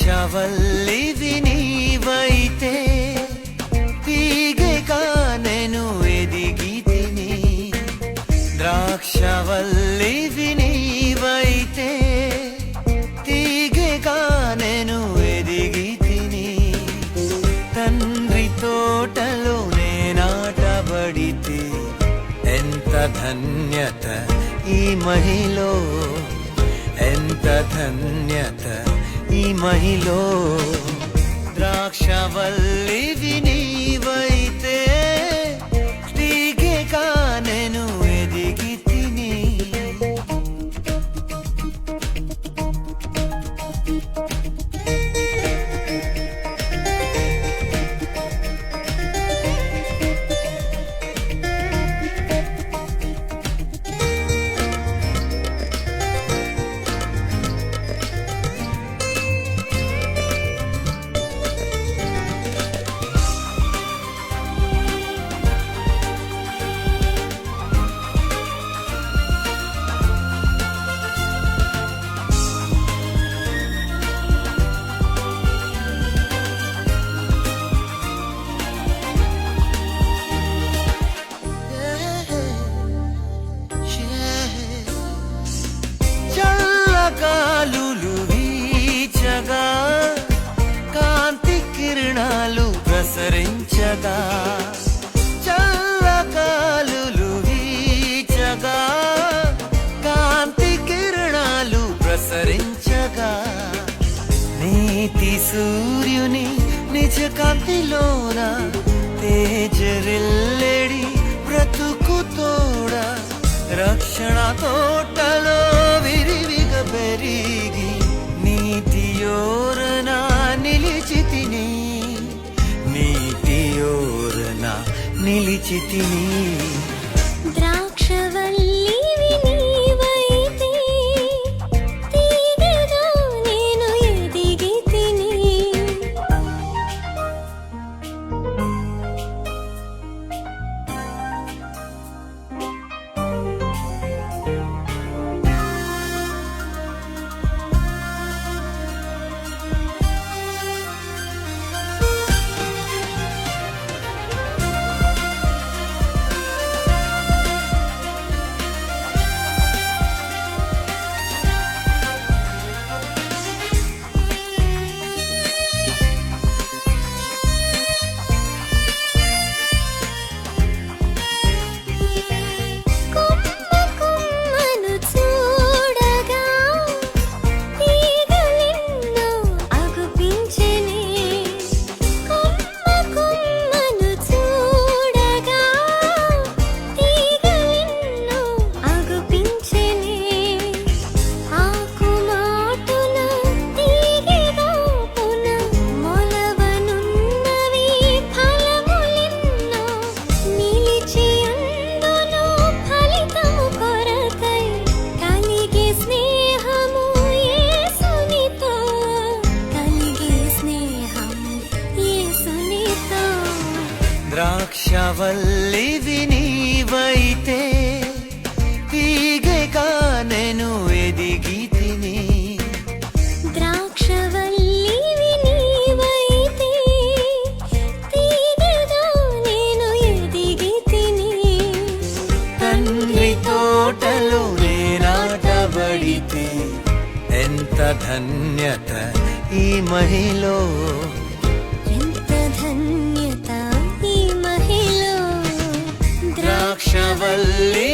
ద్రాక్షవల్లివి నీవైతే తీగెగా నేను ఎదిగితిని. ద్రాక్షవల్లివి నీవైతే తీగెగా నేను ఎదిగితిని. తండ్రి తోటలో నేనాటబడితే ఎంత ధన్యత ఈ మహిలో, ఎంత ధన్యత ఈ మహిలో. ద్రాక్షవల్లివి నీవైతే తీగెగా నేను ఎదిగితిని. గాలులు వీచగా కాంతి కిరణాలు ప్రసరించగా, చల్లగాలులు వీచగా కాంతి కిరణాలు ప్రసరించగా, నీతి సూర్యుని నిజ కాంతిలోన తేజరిల్లెడి బ్రతుకు తోడ, రక్షణ తోటలో విరివిగా పెరిగి నీతియోరన నిలిచితిని, నీతియోరన నిలిచితిని. ద్రాక్షవల్లివి నీవైతే తీగెగా నేను ఎదిగితిని. ద్రాక్షవల్లివి నీవైతే తీగెగా నేను ఎదిగితిని. ద్రాక్షవల్లివి నీవైతే తీగెగా నేను ఎదిగితిని. తండ్రి తోటలో నేనాటబడితే ఎంత ధన్యత ఈ మహిలో, ఎంత ధన్యత ఈ మహిలో. ద్రాక్షవల్లి